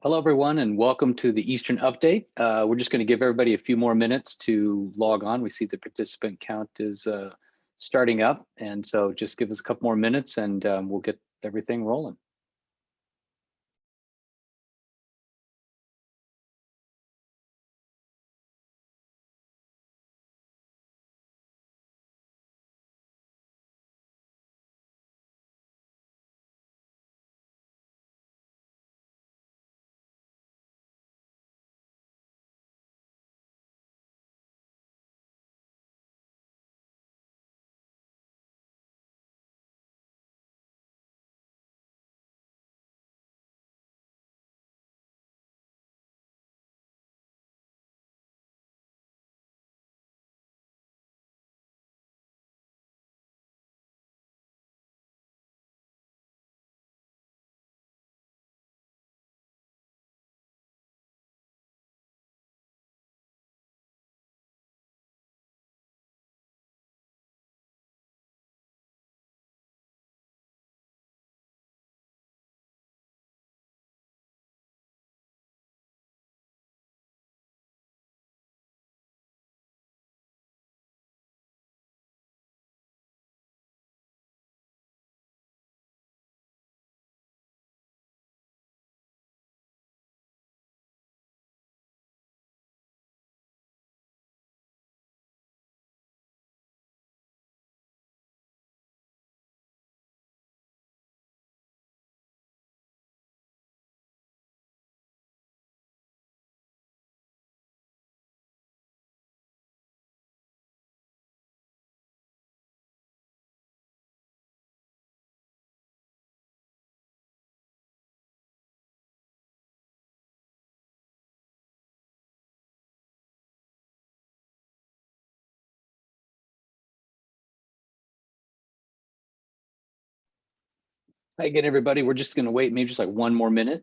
Hello, everyone, and welcome to the Eastern Update. We're just going to give everybody a few more minutes to log on. We see the participant count is starting up, and so just give us a couple more minutes and we'll get everything rolling. Hi again, everybody. We're just going to wait maybe just like one more minute,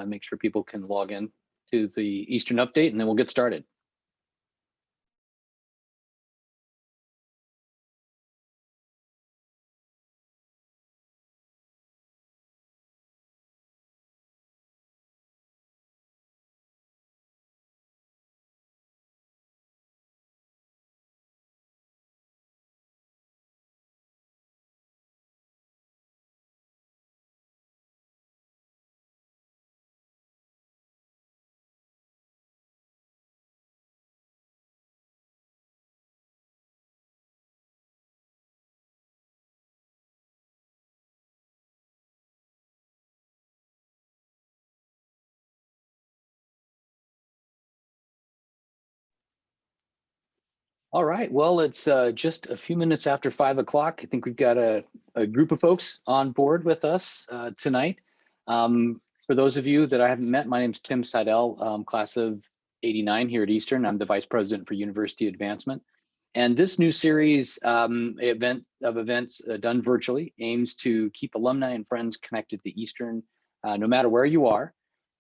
make sure people can log in to the Eastern Update, and then we'll get started. All right, well, it's just a few minutes after 5 o'clock. I think we've got a group of folks on board with us tonight. For those of you that I haven't met, my name's Tim Seidel, class of '89 here at Eastern. I'm the Vice President for University Advancement. And this new series events done virtually aims to keep alumni and friends connected to Eastern, no matter where you are.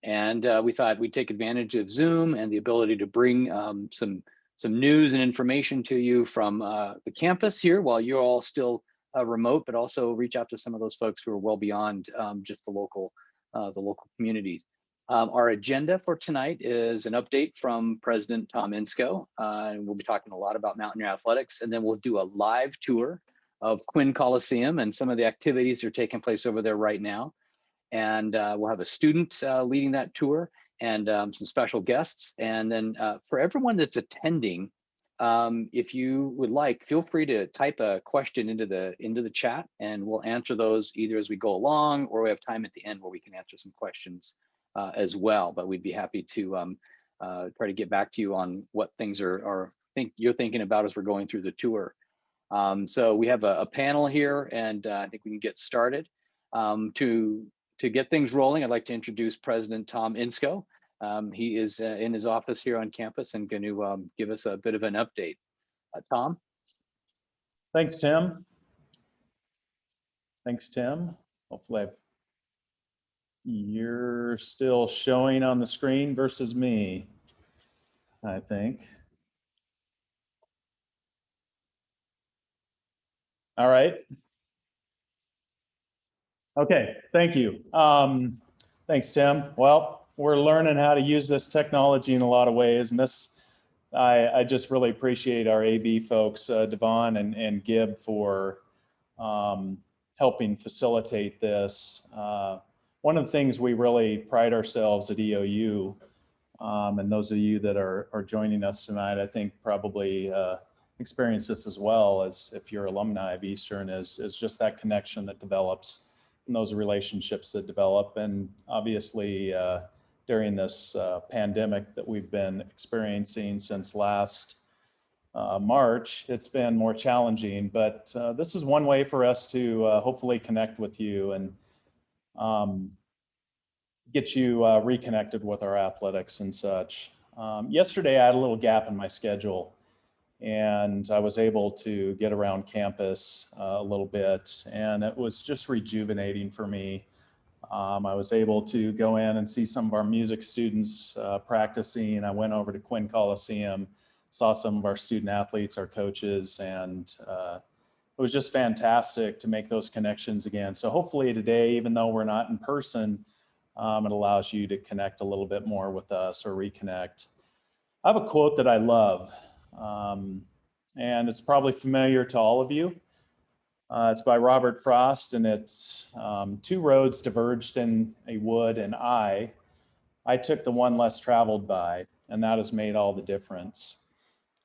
And we thought we'd take advantage of Zoom and the ability to bring some news and information to you from the campus here while you're all still remote, but also reach out to some of those folks who are well beyond just the local communities. Our agenda for tonight is an update from President Tom Insko, and we'll be talking a lot about Mountaineer athletics, and then we'll do a live tour of Quinn Coliseum and some of the activities that are taking place over there right now. And we'll have a student leading that tour, and some special guests. And then for everyone that's attending, if you would like, feel free to type a question into the chat, and we'll answer those either as we go along, or we have time at the end where we can answer some questions as well. But we'd be happy to try to get back to you on what things you're thinking about as we're going through the tour. So we have a panel here, and I think we can get started. To get things rolling, I'd like to introduce President Tom Insko. He is in his office here on campus and going to give us a bit of an update. Tom? Thanks, Tim. Hopefully you're still showing on the screen versus me, I think. All right. Okay, thank you. Thanks, Tim. Well, we're learning how to use this technology in a lot of ways. And this, I just really appreciate our AV folks, Devon and Gib, for helping facilitate this. One of the things we really pride ourselves at EOU, and those of you that are joining us tonight, I think probably experience this as well, as if you're alumni of Eastern, is just that connection that develops and those relationships that develop. And obviously during this pandemic that we've been experiencing since last March, it's been more challenging, but this is one way for us to hopefully connect with you and get you reconnected with our athletics and such. Yesterday, I had a little gap in my schedule, and I was able to get around campus a little bit, and it was just rejuvenating for me. I was able to go in and see some of our music students practicing. I went over to Quinn Coliseum, saw some of our student athletes, our coaches, and it was just fantastic to make those connections again. So hopefully today, even though we're not in person, it allows you to connect a little bit more with us or reconnect. I have a quote that I love, and it's probably familiar to all of you. It's by Robert Frost, and it's two roads diverged in a wood, and I took the one less traveled by, and that has made all the difference.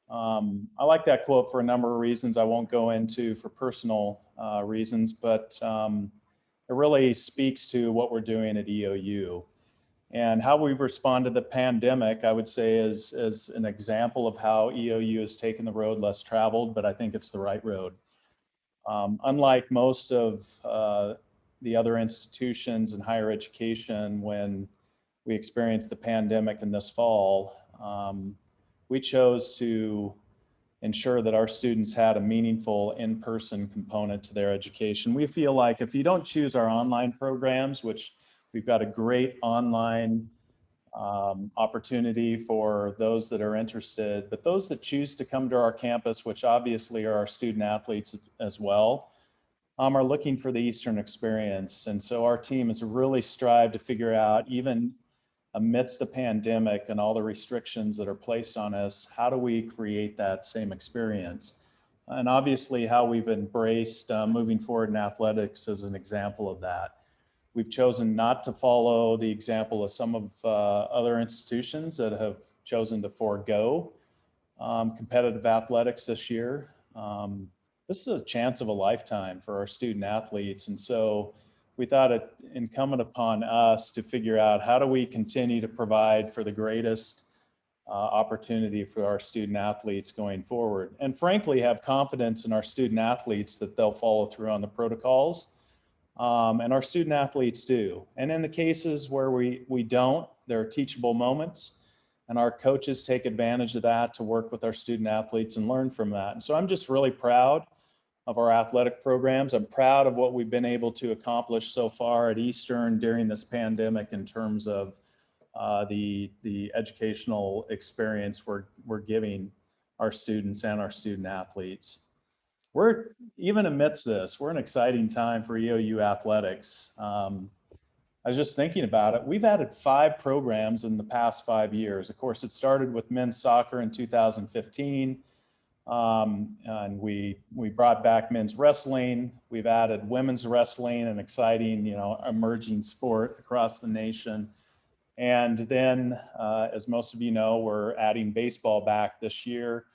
I like that quote for a number of reasons I won't go into for personal reasons, but it really speaks to what we're doing at EOU. And how we've responded to the pandemic, I would say, is an example of how EOU has taken the road less traveled, but I think it's the right road. Unlike most of the other institutions in higher education, when we experienced the pandemic in this fall, we chose to ensure that our students had a meaningful in-person component to their education. We feel like if you don't choose our online programs, which we've got a great online opportunity for those that are interested, but those that choose to come to our campus, which obviously are our student athletes as well, are looking for the Eastern experience. And so our team has really strived to figure out, even amidst the pandemic and all the restrictions that are placed on us, how do we create that same experience? And obviously how we've embraced moving forward in athletics is an example of that. We've chosen not to follow the example of some of other institutions that have chosen to forego competitive athletics this year. This is a chance of a lifetime for our student athletes. And so we thought it incumbent upon us to figure out how do we continue to provide for the greatest opportunity for our student athletes going forward. And frankly, have confidence in our student athletes that they'll follow through on the protocols. And our student athletes do. And in the cases where we don't, there are teachable moments, and our coaches take advantage of that to work with our student athletes and learn from that. And so I'm just really proud of our athletic programs. I'm proud of what we've been able to accomplish so far at Eastern during this pandemic in terms of the educational experience we're giving our students and our student athletes. We're, even amidst this, we're an exciting time for EOU athletics. I was just thinking about it. We've added 5 programs in the past 5 years. Of course, it started with men's soccer in 2015. And we brought back men's wrestling. We've added women's wrestling, an exciting, emerging sport across the nation. And then, as most of you know, we're adding baseball back this year,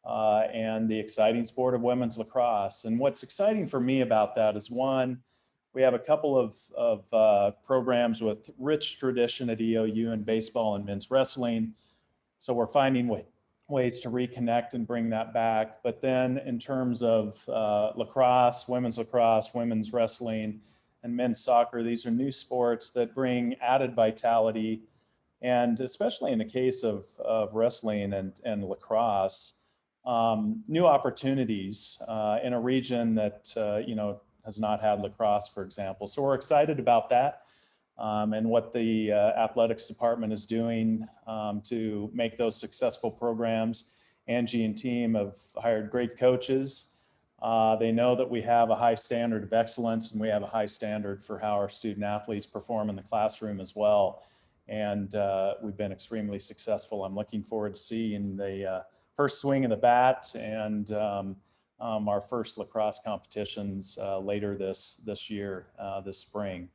and the exciting sport of women's lacrosse. And what's exciting for me about that is, one, we have a couple of programs with rich tradition at EOU in baseball and men's wrestling. So we're finding ways to reconnect and bring that back. But then in terms of lacrosse, women's wrestling, and men's soccer, these are new sports that bring added vitality. And especially in the case of wrestling and lacrosse, new opportunities in a region that, has not had lacrosse, for example. So we're excited about that. And what the athletics department is doing to make those successful programs. Anji and team have hired great coaches. They know that we have a high standard of excellence, and we have a high standard for how our student athletes perform in the classroom as well. and we've been extremely successful. I'm looking forward to seeing the first swing of the bat and our first lacrosse competitions later this year, this spring.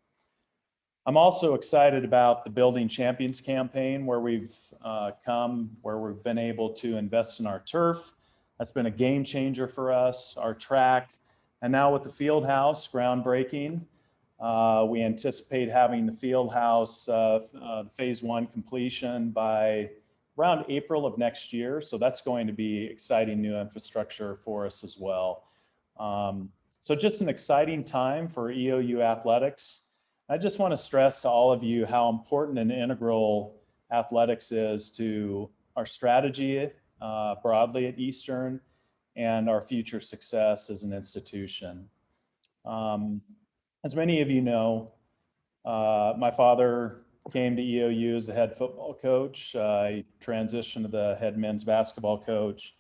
I'm also excited about the Building Champions campaign, where we've been able to invest in our turf. That's been a game changer for us, our track, and now with the field house groundbreaking. We anticipate having the field house phase 1 completion by around April of next year. So that's going to be exciting new infrastructure for us as well. So just an exciting time for EOU athletics. I just want to stress to all of you how important and integral athletics is to our strategy broadly at Eastern and our future success as an institution. As many of you know, my father came to EOU as the head football coach. I transitioned to the head men's basketball coach.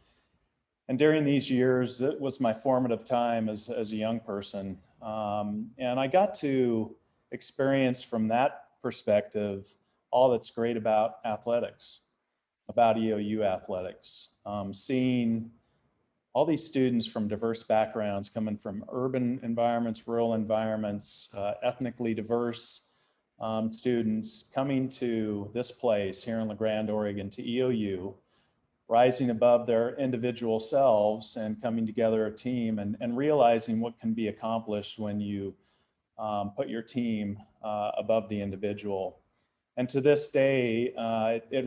And during these years, it was my formative time as a young person. And I got to experience from that perspective all that's great about athletics, about EOU athletics. Seeing all these students from diverse backgrounds, coming from urban environments, rural environments, ethnically diverse students coming to this place here in La Grande, Oregon, to EOU, rising above their individual selves and coming together a team and realizing what can be accomplished when you put your team above the individual. And to this day, it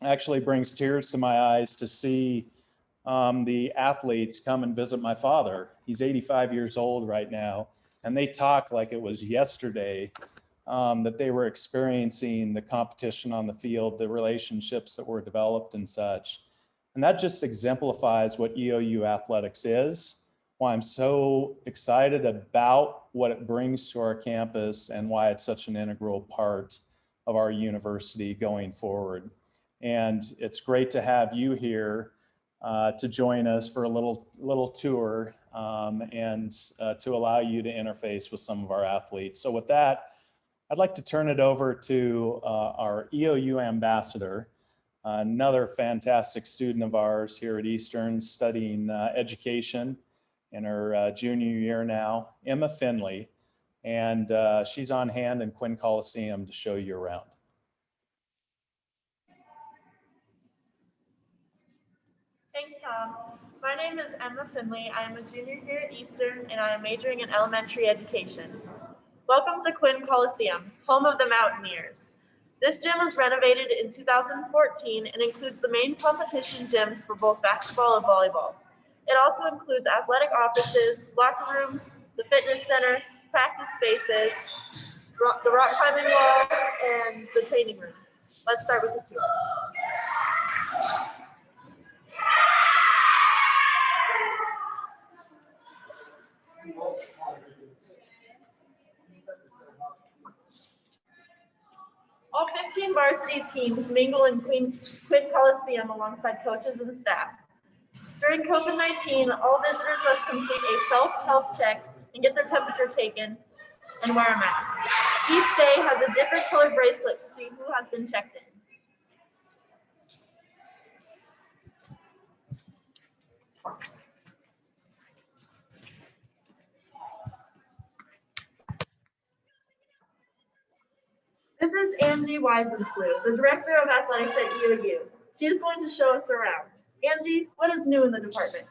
actually brings tears to my eyes to see the athletes come and visit my father. He's 85 years old right now, and they talk like it was yesterday that they were experiencing the competition on the field, the relationships that were developed and such. And that just exemplifies what EOU athletics is, why I'm so excited about what it brings to our campus and why it's such an integral part of our university going forward. And it's great to have you here to join us for a little tour and to allow you to interface with some of our athletes. So with that, I'd like to turn it over to our EOU ambassador, another fantastic student of ours here at Eastern, studying education in her junior year now, Emma Finley. And she's on hand in Quinn Coliseum to show you around. Thanks, Tom. My name is Emma Finley. I am a junior here at Eastern, and I am majoring in elementary education. Welcome to Quinn Coliseum, home of the Mountaineers. This gym was renovated in 2014 and includes the main competition gyms for both basketball and volleyball. It also includes athletic offices, locker rooms, the fitness center, practice spaces, the rock climbing wall, and the training rooms. Let's start with the tour. All 15 varsity teams mingle in Quinn Coliseum alongside coaches and staff. During COVID-19, all visitors must complete a self-health check and get their temperature taken and wear a mask. Each day has a different colored bracelet to see who has been checked in. This is Anji Weissenfluh, the Director of Athletics at EOU. She is going to show us around. Anji, what is new in the department?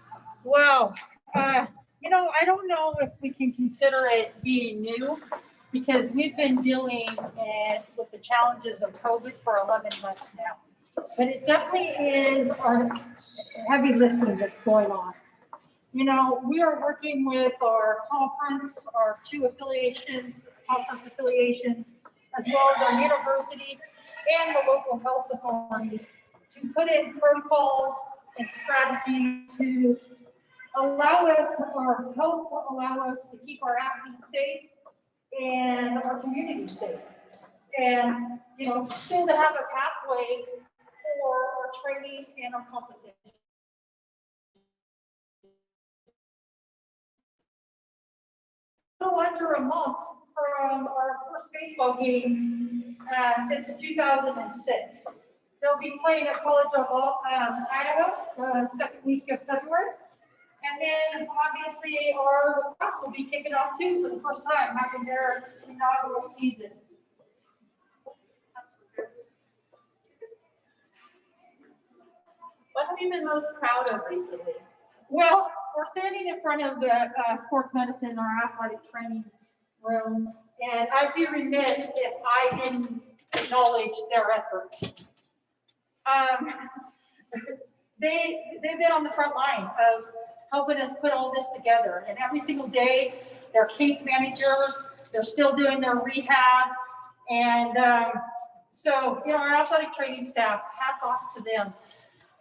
Well, I don't know if we can consider it being new because we've been dealing with the challenges of COVID for 11 months now. But it definitely is our heavy lifting that's going on. We are working with our conference, our two conference affiliations, as well as our university and the local health authorities to put in protocols and strategy to allow us to keep our athletes safe and our community safe. And, still to have a pathway for our training and our competition. Under a month from our first baseball game since 2006. They'll be playing at College of Idaho, second week of February. And then obviously our lacrosse will be kicking off too for the first time, having their inaugural season. What have you been most proud of recently? Well, we're standing in front of the sports medicine, our athletic training room, and I'd be remiss if I didn't acknowledge their efforts. They've been on the front line of helping us put all this together, and every single day, they're case managers, they're still doing their rehab, and so, you know, our athletic training staff, hats off to them.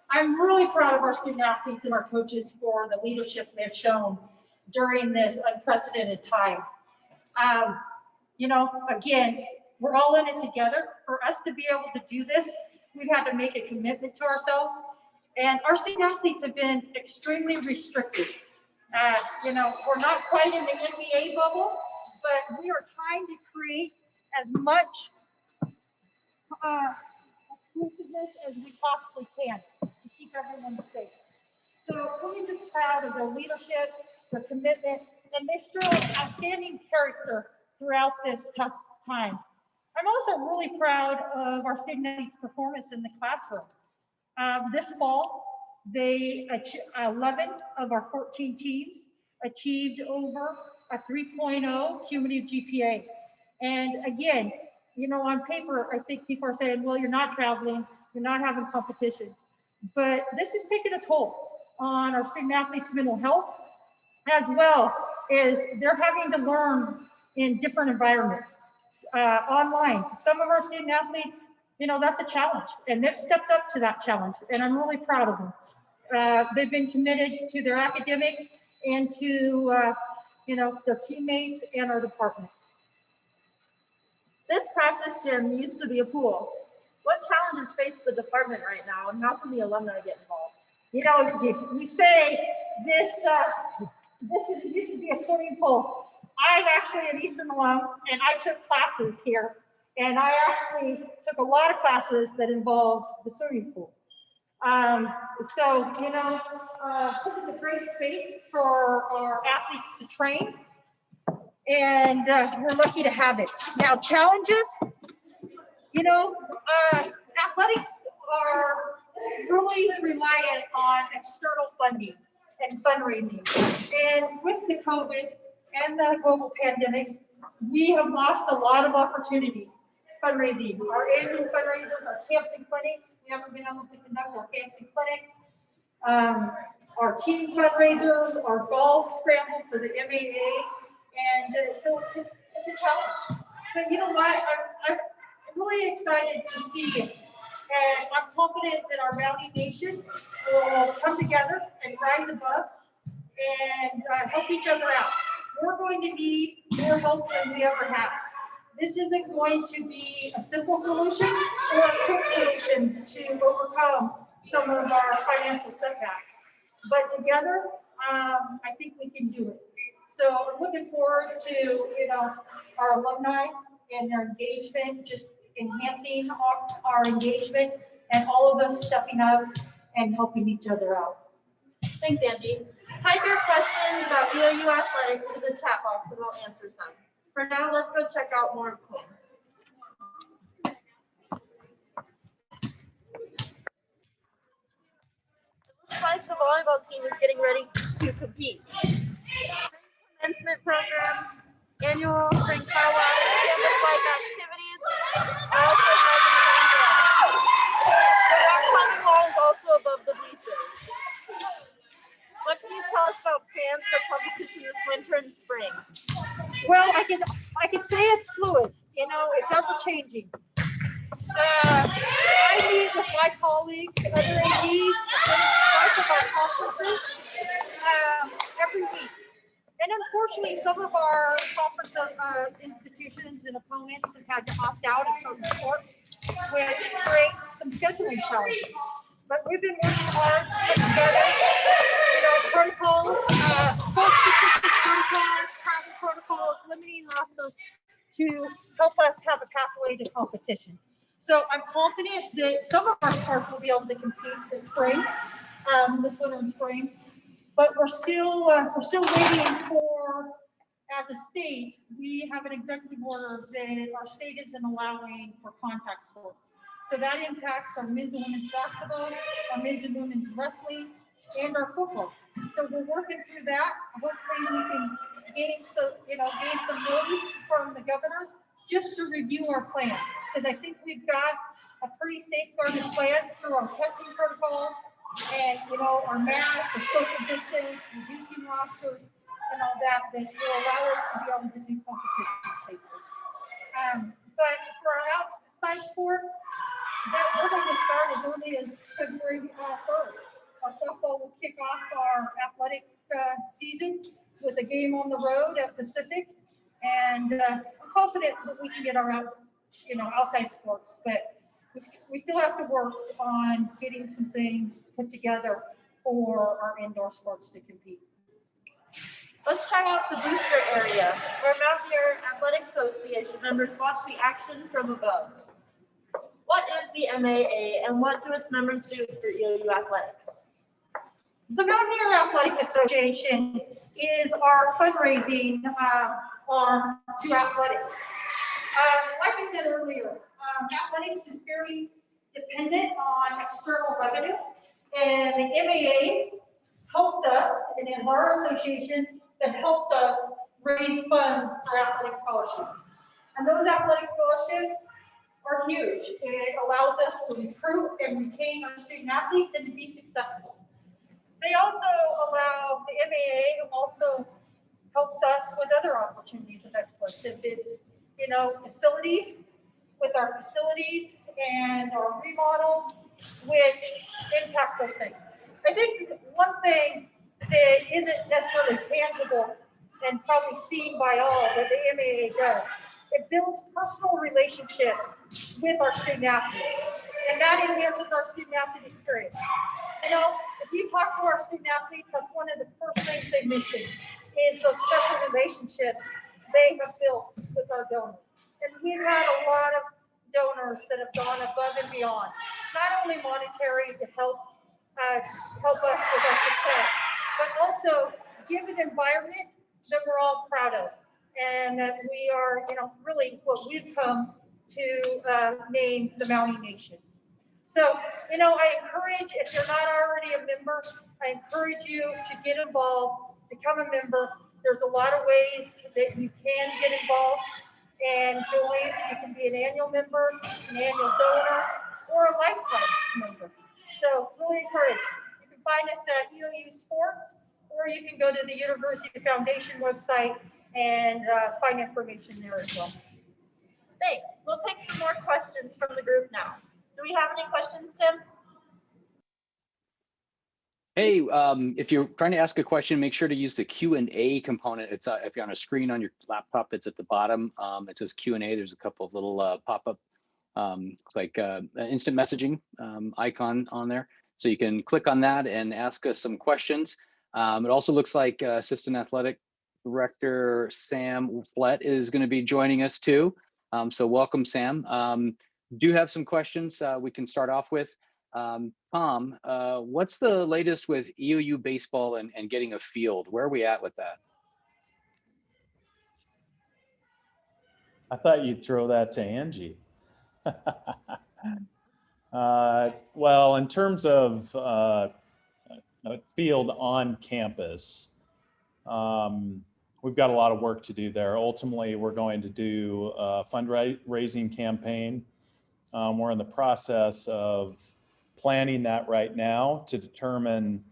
I'm really proud of our student athletes and our coaches for the leadership they've shown during this unprecedented time. You know, again, we're all in it together. For us to be able to do this, we've had to make a commitment to ourselves. And our student athletes have been extremely restricted. You know, we're not quite in the NBA bubble, but we are trying to create as much exclusiveness as we possibly can to keep everyone safe. So really just proud of their leadership, their commitment, and they've shown outstanding character throughout this tough time. I'm also really proud of our student athletes' performance in the classroom. This fall, 11 of our 14 teams achieved over a 3.0 cumulative GPA. And again, you know, on paper, I think people are saying, well, you're not traveling, you're not having competitions. But this is taking a toll on our student athletes' mental health, as well as they're having to learn in different environments, online. Some of our student athletes, you know, that's a challenge, and they've stepped up to that challenge, and I'm really proud of them. They've been committed to their academics and to, you know, their teammates and our department. This practice gym used to be a pool. What challenges face the department right now, and how can the alumni get involved? You know, we say this used to be a swimming pool. I'm actually an Eastern alum, and I took classes here, and I actually took a lot of classes that involved the swimming pool. So, you know, this is a great space for our athletes to train, and we're lucky to have it. Now, challenges, you know, athletics are really reliant on external funding and fundraising. And with the COVID and the global pandemic, we have lost a lot of opportunities fundraising. Our annual fundraisers, our camps and clinics, we haven't been able to conduct our camps and clinics. Our team fundraisers, our golf scramble for the MAA. And so it's a challenge. But you know what? I'm really excited to see it. And I'm confident that our Mountie Nation will come together and rise above and help each other out. We're going to need more help than we ever have. This isn't going to be a simple solution or a quick solution to overcome some of our financial setbacks. But together, I think we can do it. So I'm looking forward to, you know, our alumni and their engagement, just enhancing our engagement, and all of us stepping up and helping each other out. Thanks, Angie. Type your questions about EOU athletics into the chat box and we'll answer some. For now, let's go check out more of Quinn. It looks like the volleyball team is getting ready to compete. Commencement programs, annual spring powwow, campus-like activities are also present. The rock climbing wall is also above the bleachers. What can you tell us about plans for competition this winter and spring? Well, I can say it's fluid. You know, it's ever changing. I meet with my colleagues, other ADs, parts of our conferences every week. And unfortunately, some of our conference institutions and opponents have had to opt out of certain sports, which creates some scheduling challenges. But we've been working hard to put together, you know, protocols, sports-specific protocols, travel protocols, limiting rosters to help us have a pathway to competition. So I'm confident that some of our sports will be able to compete this spring, this winter and spring, but we're still waiting for, as a state, we have an executive order that our state isn't allowing for contact sports. So that impacts our men's and women's basketball, our men's and women's wrestling, and our football. So we're working through that. Hopefully we can gain some notice from the governor just to review our plan. Because I think we've got a pretty safeguarded plan through our testing protocols and, our mask, our social distance, reducing rosters, and all that will allow us to be able to do competition safely. But for our outside sports, that we're going to start as early as February 3rd. Our softball will kick off our athletic season with a game on the road at Pacific, and I'm confident that we can get our outside sports, but we still have to work on getting some things put together for our indoor sports to compete. Let's check out the booster area, where Mountaineer Athletic Association members watch the action from above. What is the MAA and what do its members do for EOU athletics? The Mountaineer Athletic Association is our fundraising arm to athletics. Like I said earlier, athletics is very dependent on external revenue, and the MAA helps us, and is our association that helps us raise funds for athletic scholarships. And those athletic scholarships are huge. It allows us to recruit and retain our student athletes and to be successful. They also allow, the MAA also helps us with other opportunities of excellence. If it's, facilities, with our facilities and our remodels, which impact those things. I think one thing that isn't necessarily tangible and probably seen by all that the MAA does, it builds personal relationships with our student athletes, and that enhances our student athlete experience. If you talk to our student athletes, that's one of the first things they mention is those special relationships they have built with our donors. And we've had a lot of donors that have gone above and beyond, not only monetary to help us with our success, but also give an environment that we're all proud of, and that we are, really what we've come to name the Mountie Nation. So, I encourage, if you're not already a member, I encourage you to get involved, become a member. There's a lot of ways that you can get involved and join. You can be an annual member, an annual donor, or a lifetime member. So really encourage. You can find us at EOU Sports, or you can go to the University Foundation website and find information there as well. Thanks. We'll take some more questions from the group now. Do we have any questions, Tim? Hey, if you're trying to ask a question, make sure to use the Q&A component. It's if you're on a screen on your laptop, it's at the bottom. It says Q&A. There's a couple of little pop-up, looks like instant messaging icon on there. So you can click on that and ask us some questions. It also looks like Assistant Athletic Director Sam Flett is going to be joining us too. So welcome, Sam. Do have some questions we can start off with. Tom, what's the latest with EOU baseball and getting a field? Where are we at with that? I thought you'd throw that to Anji. Well, in terms of a field on campus, we've got a lot of work to do there. Ultimately, we're going to do a fundraising campaign. We're in the process of planning that right now to determine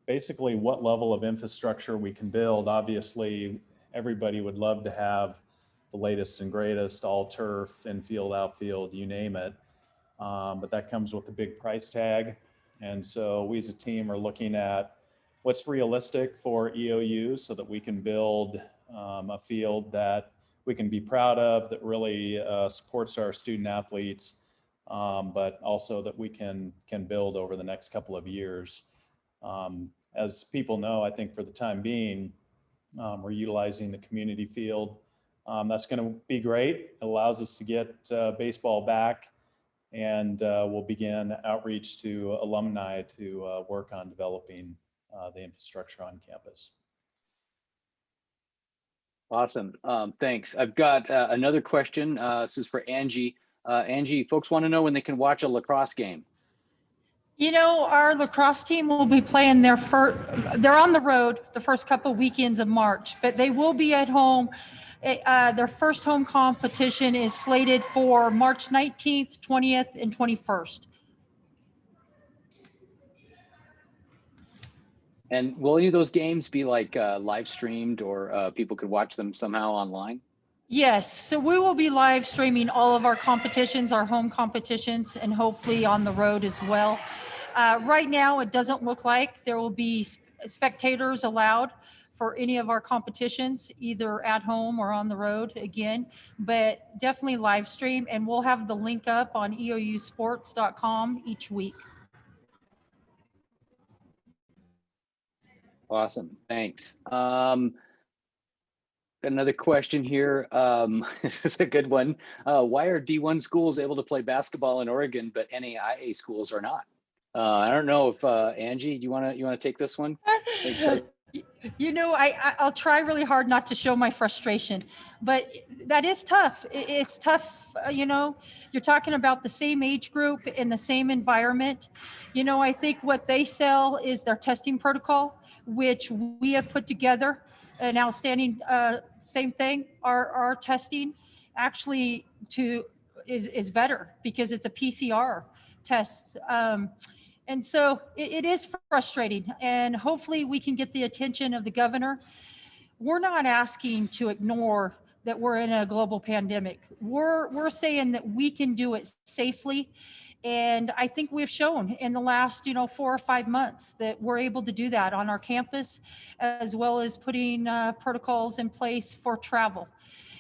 basically what level of infrastructure we can build. Obviously, everybody would love to have the latest and greatest, all turf, infield, outfield, you name it. But that comes with a big price tag. And so we as a team are looking at what's realistic for EOU so that we can build a field that we can be proud of, that really supports our student athletes, but also that we can build over the next couple of years. As people know, I think for the time being, we're utilizing the community field That's going to be great. It allows us to get baseball back, and we'll begin outreach to alumni to work on developing the infrastructure on campus. Awesome. Thanks. I've got another question. This is for Angie. Angie, folks want to know when they can watch a lacrosse game. You know, our lacrosse team will be playing they're on the road the first couple weekends of March, but they will be at home. Their first home competition is slated for March 19th, 20th, and 21st. And will any of those games be like live streamed, or people could watch them somehow online? Yes, so we will be live streaming all of our competitions, our home competitions, and hopefully on the road as well. Right now, it doesn't look like there will be spectators allowed for any of our competitions, either at home or on the road again, but definitely live stream, and we'll have the link up on eousports.com each week. Awesome, thanks. Another question here. This is a good one. Why are D1 schools able to play basketball in Oregon, but NAIA schools are not? I don't know if Angie, you wanna take this one? You know, I'll try really hard not to show my frustration, but that is tough. It's tough. You know, you're talking about the same age group in the same environment. You know, I think what they sell is their testing protocol, which we have put together an outstanding, same thing. Our testing actually is better because it's a PCR test. And so it is frustrating, and hopefully we can get the attention of the governor. We're not asking to ignore that we're in a global pandemic. We're saying that we can do it safely. And I think we've shown in the last, 4 or 5 months that we're able to do that on our campus, as well as putting protocols in place for travel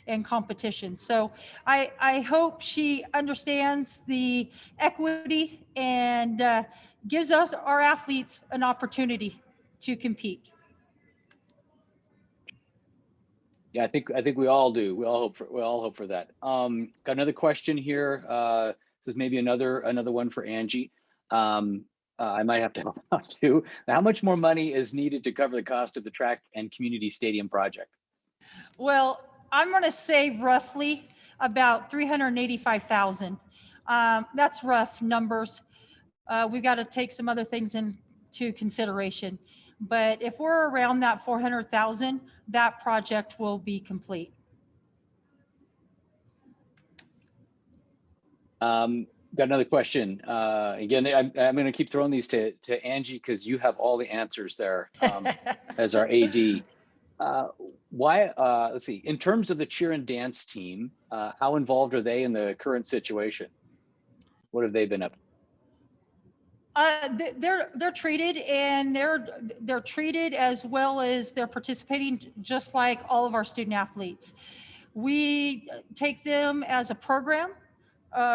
and competition. So I hope she understands the equity and gives us, our athletes, an opportunity to compete. Yeah, I think we all do. We all hope for that. Got another question here. This is maybe another one for Angie. I might have to help out too. How much more money is needed to cover the cost of the track and community stadium project? Well, I'm going to say roughly about $385,000. That's rough numbers. We've got to take some other things into consideration. But if we're around that 400,000, that project will be complete. Got another question. Again, I'm going to keep throwing these to Angie because you have all the answers there as our AD. Why? Let's see. In terms of the cheer and dance team, how involved are they in the current situation? What have they been up to? They're treated, and they're treated as well as they're participating just like all of our student athletes. We take them as a program,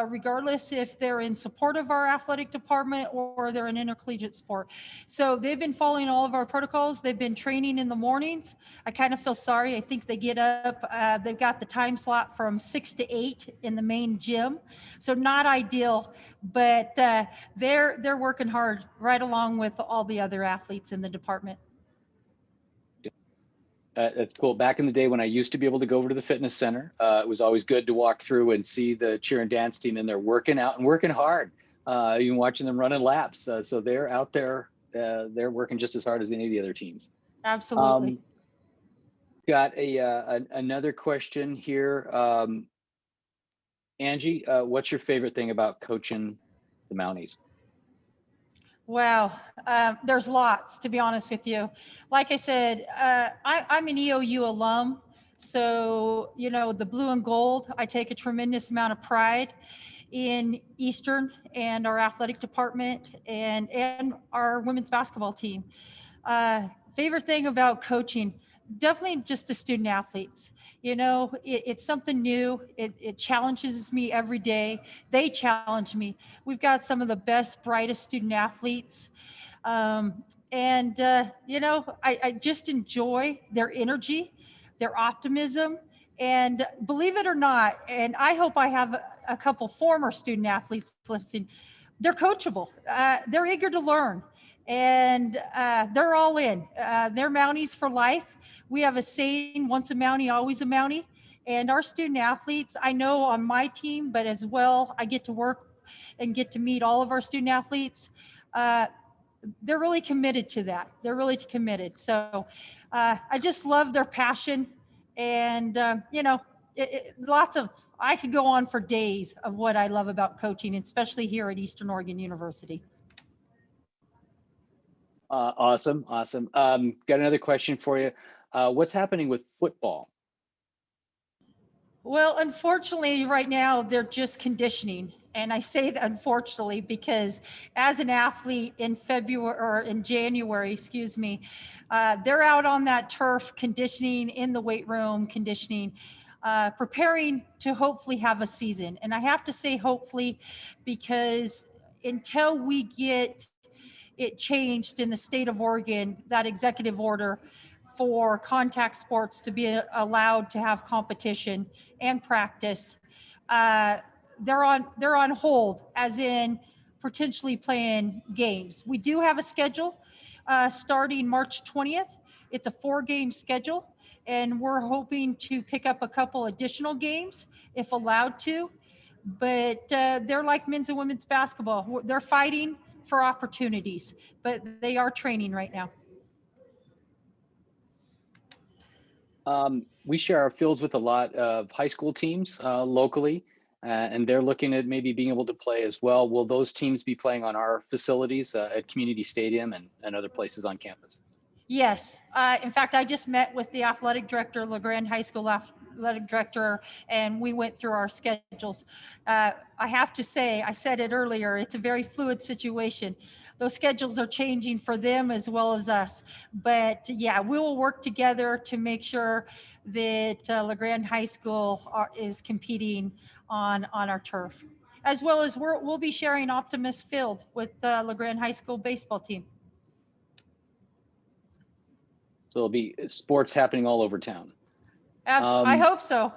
regardless if they're in support of our athletic department or they're in intercollegiate sport. So they've been following all of our protocols. They've been training in the mornings. I kind of feel sorry. I think they get up, they've got the time slot from 6 to 8 in the main gym. So not ideal, but they're working hard right along with all the other athletes in the department. That's cool. Back in the day when I used to be able to go over to the fitness center, it was always good to walk through and see the cheer and dance team in there working out and working hard. Even watching them running laps. So they're out there, they're working just as hard as any of the other teams. Absolutely. Got another question here. Angie, what's your favorite thing about coaching the Mounties? Wow, there's lots, to be honest with you. Like I said, I'm an EOU alum, so the blue and gold, I take a tremendous amount of pride in Eastern and our athletic department and our women's basketball team. Favorite thing about coaching, definitely just the student athletes. It's something new. It challenges me every day. They challenge me. We've got some of the best, brightest student athletes. I just enjoy their energy, their optimism, And believe it or not, and I hope I have a couple former student athletes listening, they're coachable. They're eager to learn, and they're all in. They're Mounties for life. We have a saying, once a Mountie, always a Mountie. And our student athletes, I know on my team, but as well, I get to work and get to meet all of our student athletes. They're really committed to that. They're really committed. So I just love their passion. And, lots of, I could go on for days of what I love about coaching, especially here at Eastern Oregon University. Awesome. Got another question for you. What's happening with football? Well, unfortunately, right now they're just conditioning. And I say that unfortunately because as an athlete in February or in January, excuse me, they're out on that turf conditioning in the weight room, conditioning, preparing to hopefully have a season. And I have to say hopefully because until we get it changed in the state of Oregon, that executive order for contact sports to be allowed to have competition and practice. They're on hold, as in potentially playing games. We do have a schedule starting March 20th. It's a 4-game schedule, and we're hoping to pick up a couple additional games if allowed to. But they're like men's and women's basketball. They're fighting for opportunities, but they are training right now. We share our fields with a lot of high school teams locally, and they're looking at maybe being able to play as well. Will those teams be playing on our facilities at Community Stadium and other places on campus? Yes. In fact, I just met with the athletic director, LeGrand High School athletic director, and we went through our schedules. I have to say, I said it earlier, it's a very fluid situation. Those schedules are changing for them as well as us. But yeah, we will work together to make sure that LeGrand High School is competing on our turf. As well as we'll be sharing Optimus Field with the LeGrand High School baseball team. So there'll be sports happening all over town. I hope so.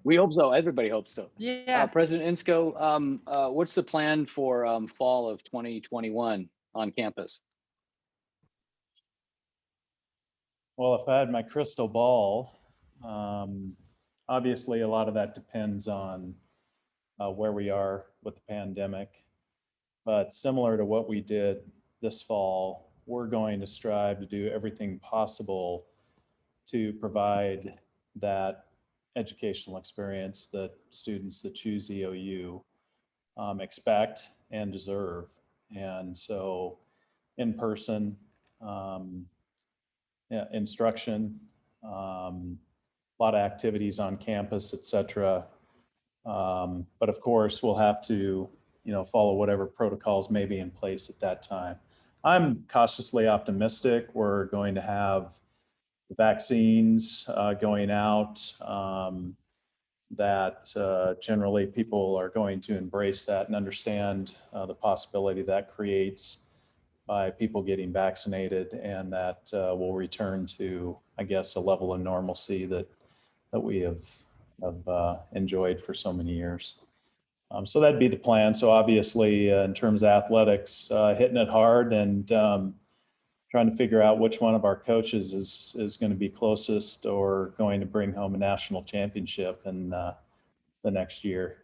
We hope so. Everybody hopes so. Yeah. President Insko, what's the plan for fall of 2021 on campus? Well, if I had my crystal ball, obviously a lot of that depends on where we are with the pandemic. But similar to what we did this fall, we're going to strive to do everything possible to provide that educational experience that students that choose EOU expect and deserve. And so in-person instruction, a lot of activities on campus, et cetera. But of course, we'll have to follow whatever protocols may be in place at that time. I'm cautiously optimistic we're going to have vaccines going out, that generally people are going to embrace that and understand the possibility that creates by people getting vaccinated, and that will return to, I guess, a level of normalcy that we have enjoyed for so many years. So that'd be the plan. So obviously, in terms of athletics, hitting it hard and trying to figure out which one of our coaches is going to be closest or going to bring home a national championship in the next year.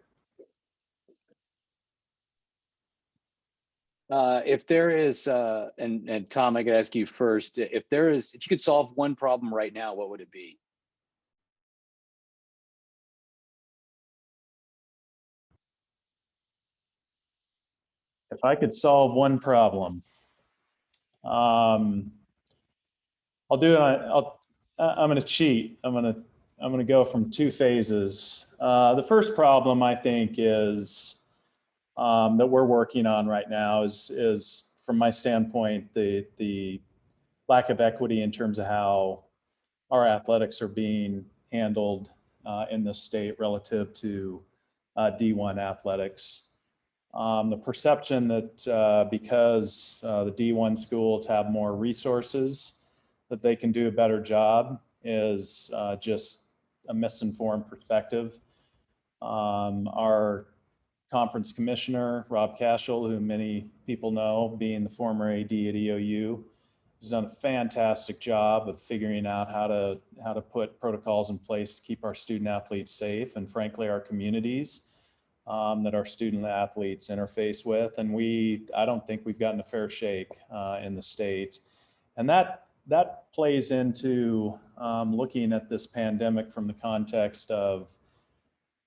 If there is, and Tom, I could ask you first, if you could solve one problem right now, what would it be? If I could solve one problem, I'm going to cheat. I'm going to go from 2 phases. The first problem I think is that we're working on right now is from my standpoint, the lack of equity in terms of how our athletics are being handled in this state relative to D1 athletics. The perception that because the D1 schools have more resources, that they can do a better job. is just a misinformed perspective. Our conference commissioner, Rob Cashel, who many people know, being the former AD at EOU, has done a fantastic job of figuring out how to put protocols in place to keep our student athletes safe, and frankly, our communities that our student athletes interface with. And I don't think we've gotten a fair shake in the state. And that plays into looking at this pandemic from the context of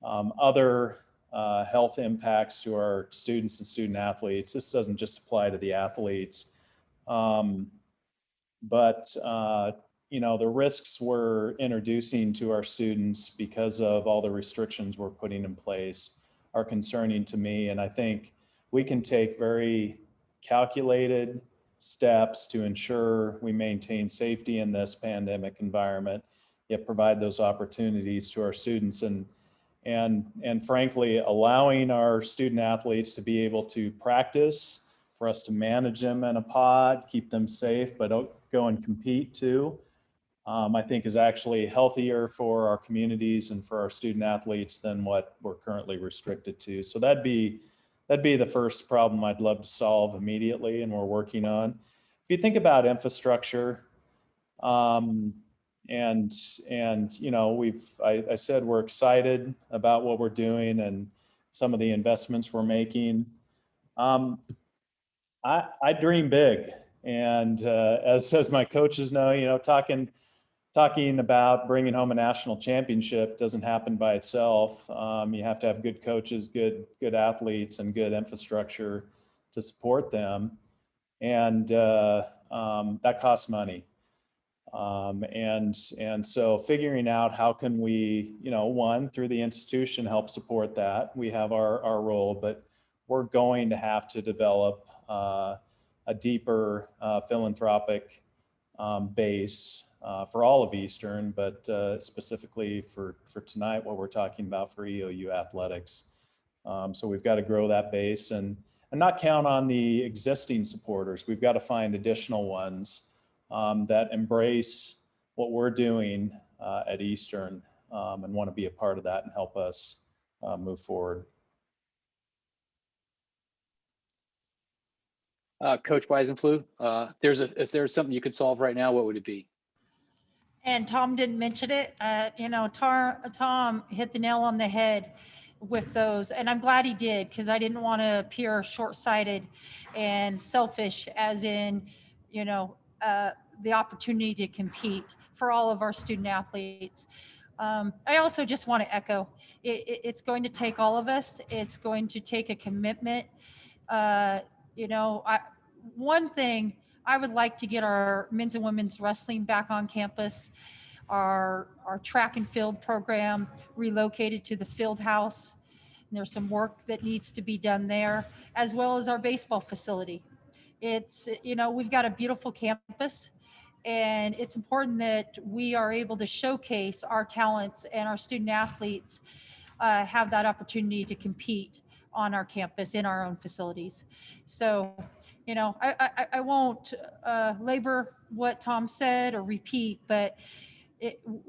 other health impacts to our students and student athletes. This doesn't just apply to the athletes, but the risks we're introducing to our students because of all the restrictions we're putting in place are concerning to me. And I think we can take very calculated steps to ensure we maintain safety in this pandemic environment, yet provide those opportunities to our students, and frankly, allowing our student athletes to be able to practice, for us to manage them in a pod, keep them safe, but don't go and compete too, I think is actually healthier for our communities and for our student athletes than what we're currently restricted to. So that'd be the first problem I'd love to solve immediately, and we're working on. If you think about infrastructure, and I said we're excited about what we're doing and some of the investments we're making. I dream big, and as my coaches know, talking about bringing home a national championship doesn't happen by itself. You have to have good coaches, good athletes, and good infrastructure to support them, and that costs money. And so figuring out how can we, one, through the institution, help support that. We have our role, but we're going to have to develop a deeper philanthropic base for all of Eastern, but specifically for tonight, what we're talking about for EOU athletics. So we've got to grow that base and not count on the existing supporters. We've got to find additional ones that embrace what we're doing at Eastern and want to be a part of that and help us move forward. Coach Weissenfluh, if there's something you could solve right now, what would it be? And Tom didn't mention it. Tom hit the nail on the head with those, and I'm glad he did, because I didn't want to appear short-sighted and selfish, as in, the opportunity to compete for all of our student athletes. I also just want to echo, it's going to take all of us. It's going to take a commitment. One thing, I would like to get our men's and women's wrestling back on campus, our track and field program relocated to the field house. And there's some work that needs to be done there, as well as our baseball facility. It's, we've got a beautiful campus, and it's important that we are able to showcase our talents, and our student athletes have that opportunity to compete on our campus in our own facilities. So, I won't labor what Tom said or repeat, but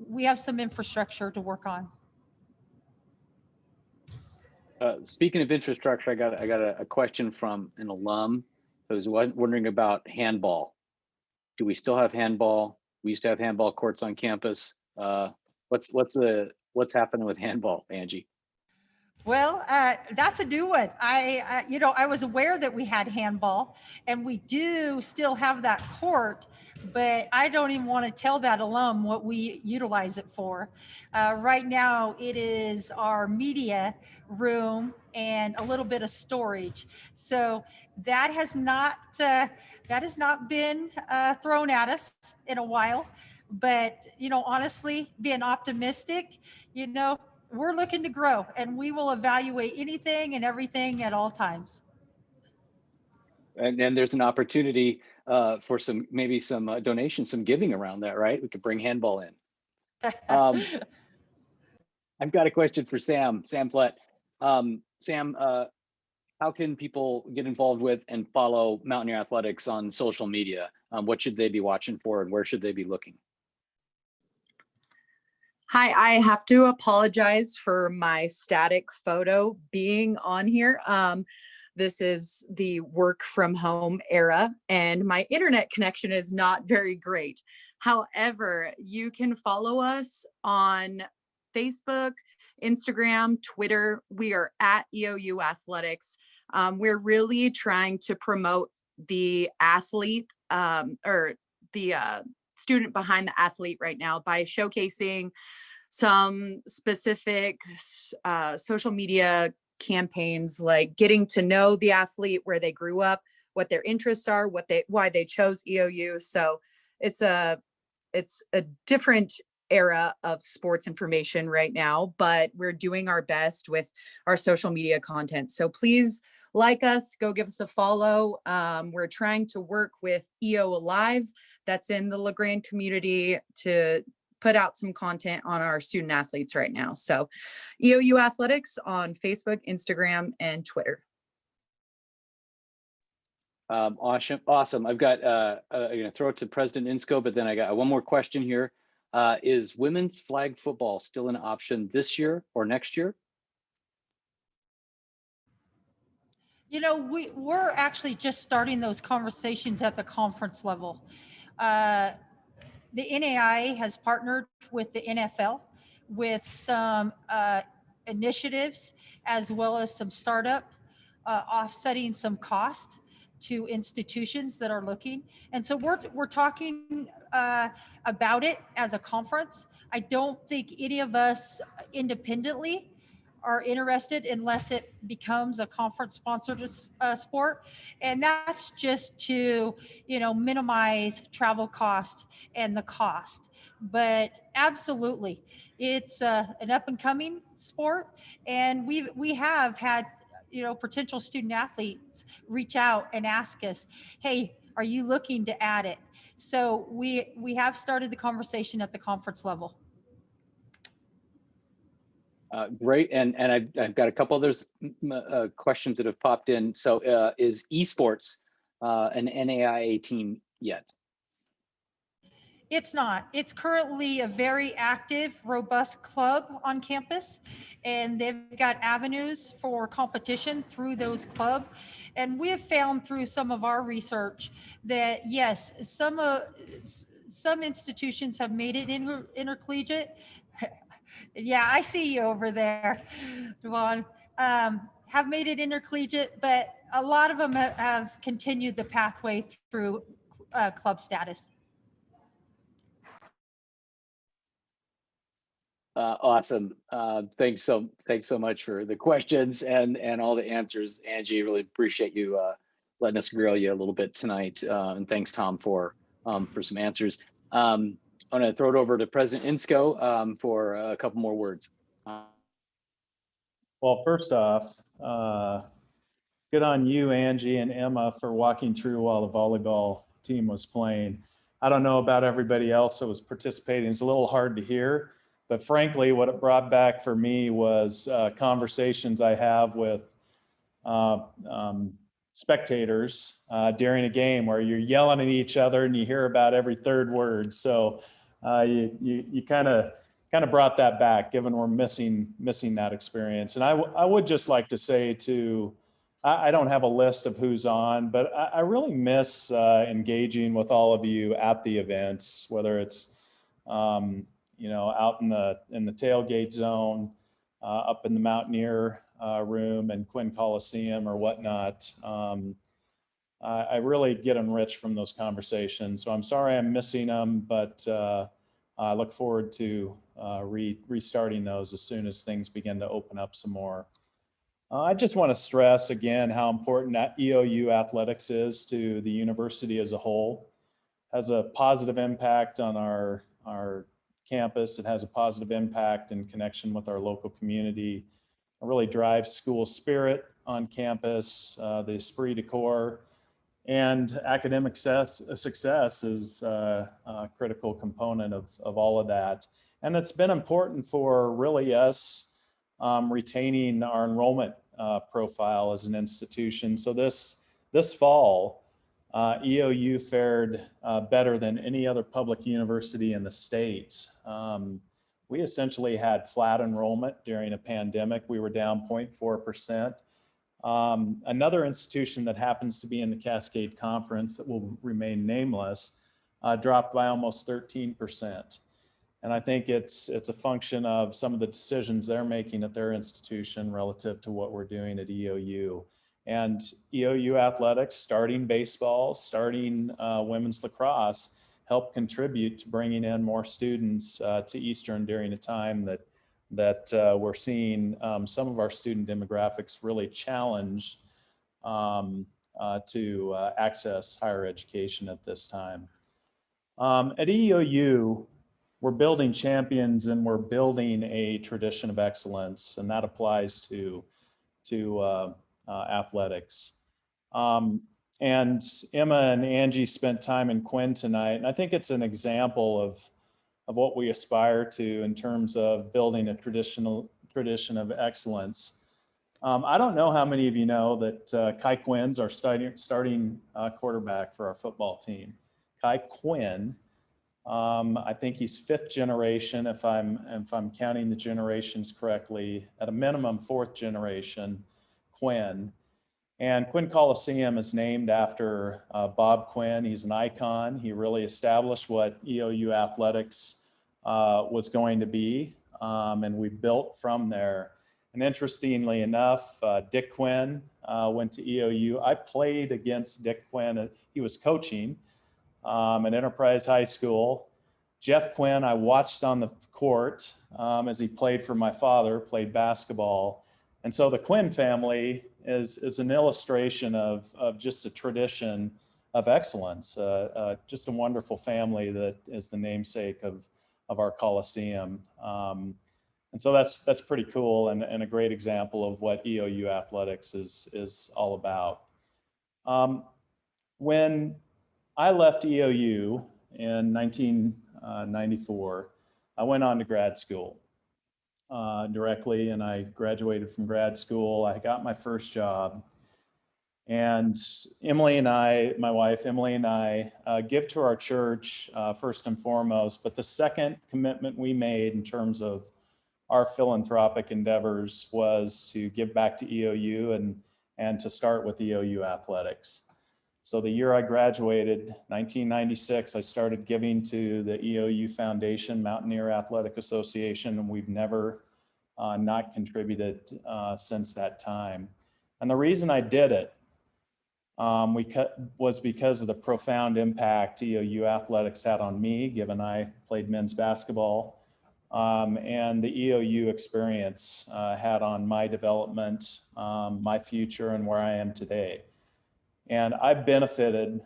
we have some infrastructure to work on. Speaking of infrastructure, I got a question from an alum who was wondering about handball. Do we still have handball? We used to have handball courts on campus. What's happening with handball, Anji? Well, that's a new one. I was aware that we had handball, and we do still have that court, but I don't even want to tell that alum what we utilize it for. Right now, it is our media room and a little bit of storage. So that has not been thrown at us in a while. But honestly, being optimistic, we're looking to grow, and we will evaluate anything and everything at all times. And then there's an opportunity for maybe some donations, some giving around that, right? We could bring handball in. I've got a question for Sam Flett. Sam, how can people get involved with and follow Mountaineer Athletics on social media? What should they be watching for, and where should they be looking? Hi, I have to apologize for my static photo being on here. This is the work from home era and my internet connection is not very great. However, you can follow us on Facebook, Instagram, Twitter. We are at EOU Athletics. We're really trying to promote the athlete or the student behind the athlete right now by showcasing some specific social media campaigns, like getting to know the athlete, where they grew up, what their interests are, why they chose EOU. So it's a different era of sports information right now, but we're doing our best with our social media content. So please like us, go give us a follow. We're trying to work with EO Alive, that's in the LaGrange community, to put out some content on our student athletes right now. So EOU Athletics on Facebook, Instagram, and Twitter. Awesome. I've got, I'm gonna throw it to President Insko, but then I got one more question here. Is women's flag football still an option this year or next year? You know, we're actually just starting those conversations at the conference level. The NAI has partnered with the NFL with some initiatives, as well as some startup offsetting some cost to institutions that are looking. And so we're talking about it as a conference. I don't think any of us independently are interested unless it becomes a conference sponsored sport. And that's just to, minimize travel cost and the cost. But absolutely, it's an up and coming sport. And we have had, potential student athletes reach out and ask us, hey, are you looking to add it? So we have started the conversation at the conference level. Great, and I've got a couple others questions that have popped in. So is Esports an NAIA team yet? It's not. It's currently a very active, robust club on campus, and they've got avenues for competition through those clubs. And we have found through some of our research that yes, some institutions have made it intercollegiate. Yeah, I see you over there, Devon. Have made it intercollegiate, but a lot of them have continued the pathway through club status. Awesome. Thanks so much for the questions and all the answers, Angie. Really appreciate you letting us grill you a little bit tonight. And thanks, Tom, for some answers. I'm going to throw it over to President Insko for a couple more words. Well, first off, good on you, Angie and Emma, for walking through while the volleyball team was playing. I don't know about everybody else that was participating. It's a little hard to hear, but frankly, what it brought back for me was conversations I have with spectators during a game where you're yelling at each other and you hear about every third word. So you kind of brought that back, given we're missing that experience. And I would just like to say I don't have a list of who's on, but I really miss engaging with all of you at the events, whether it's out in the tailgate zone, up in the Mountaineer room and Quinn Coliseum or whatnot. I really get enriched from those conversations. So I'm sorry I'm missing them, but I look forward to restarting those as soon as things begin to open up some more. I just want to stress again how important that EOU athletics is to the university as a whole. It has a positive impact on our campus. It has a positive impact in connection with our local community. It really drives school spirit on campus, the esprit de corps, and academic success is a critical component of all of that. And it's been important for really us retaining our enrollment profile as an institution. So this fall, EOU fared better than any other public university in the state. we essentially had flat enrollment during a pandemic. We were down 0.4%. Another institution that happens to be in the Cascade Conference that will remain nameless dropped by almost 13%. And I think it's a function of some of the decisions they're making at their institution relative to what we're doing at EOU. And EOU athletics, starting baseball, starting women's lacrosse, help contribute to bringing in more students to Eastern during a time that we're seeing some of our student demographics really challenged to access higher education at this time. At EOU, we're building champions and we're building a tradition of excellence, and that applies to athletics. And Emma and Angie spent time in Quinn tonight, and I think it's an example of what we aspire to in terms of building a tradition of excellence. I don't know how many of you know that Kai Quinn's our starting quarterback for our football team. Kai Quinn, I think he's 5th generation, if I'm counting the generations correctly, at a minimum 4th generation Quinn. And Quinn Coliseum is named after Bob Quinn. He's an icon. He really established what EOU athletics was going to be, and we built from there. And interestingly enough, Dick Quinn went to EOU. I played against Dick Quinn. He was coaching at Enterprise High School. Jeff Quinn, I watched on the court as he played for my father, played basketball. And so the Quinn family is an illustration of just a tradition of excellence, just a wonderful family that is the namesake of our Coliseum. And so that's pretty cool and a great example of what EOU athletics is all about. When I left EOU in 1994, I went on to grad school directly, and I graduated from grad school. I got my first job, and Emily and I, my wife Emily and I, give to our church first and foremost, but the second commitment we made in terms of our philanthropic endeavors was to give back to EOU and to start with EOU athletics. So the year I graduated, 1996, I started giving to the EOU Foundation, Mountaineer Athletic Association, and we've never not contributed since that time. And the reason I did it was because of the profound impact EOU athletics had on me, given I played men's basketball, and the EOU experience had on my development, my future, and where I am today. And I benefited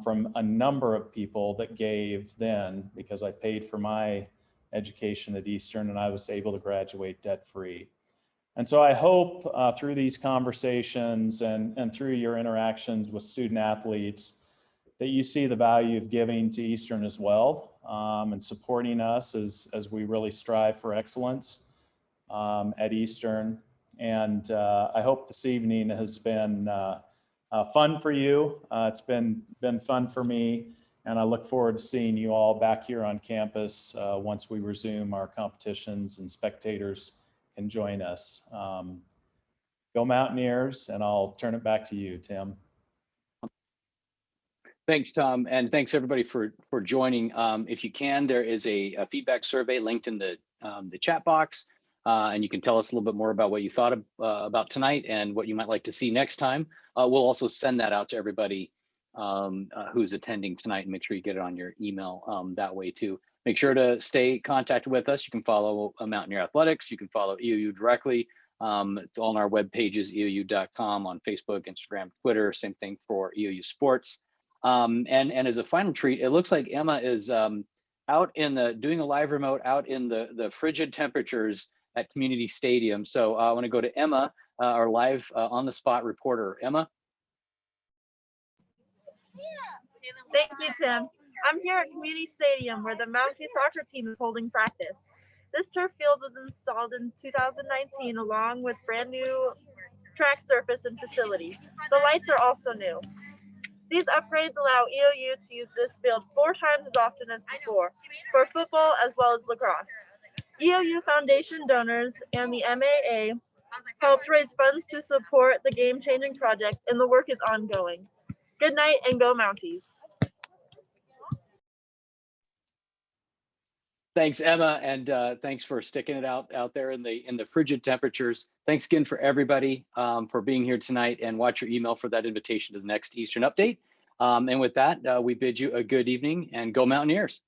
from a number of people that gave then, because I paid for my education at Eastern and I was able to graduate debt-free. And so I hope through these conversations and through your interactions with student athletes that you see the value of giving to Eastern as well, and supporting us as we really strive for excellence at Eastern. And I hope this evening has been fun for you. It's been fun for me, and I look forward to seeing you all back here on campus once we resume our competitions and spectators can join us. Go Mountaineers, and I'll turn it back to you, Tim. Thanks, Tom, and thanks everybody for joining. If you can, there is a feedback survey linked in the chat box, and you can tell us a little bit more about what you thought about tonight and what you might like to see next time. We'll also send that out to everybody who's attending tonight, and make sure you get it on your email that way too. Make sure to stay in contact with us. You can follow Mountaineer Athletics. You can follow EOU directly. It's all on our web pages, eou.com, on Facebook, Instagram, Twitter. Same thing for EOU Sports. And as a final treat, it looks like Emma is out in doing a live remote out in the frigid temperatures at Community Stadium. So I want to go to Emma, our live on the spot reporter. Emma. Thank you, Tim. I'm here at Community Stadium where the Mountie soccer team is holding practice. This turf field was installed in 2019 along with brand new track surface and facilities. The lights are also new. These upgrades allow EOU to use this field 4 times as often as before for football as well as lacrosse. EOU Foundation donors and the MAA helped raise funds to support the game-changing project, and the work is ongoing. Good night and go Mounties. Thanks, Emma, and thanks for sticking it out there in the frigid temperatures. Thanks again for everybody for being here tonight, and watch your email for that invitation to the next Eastern update. And with that, we bid you a good evening and go Mountaineers.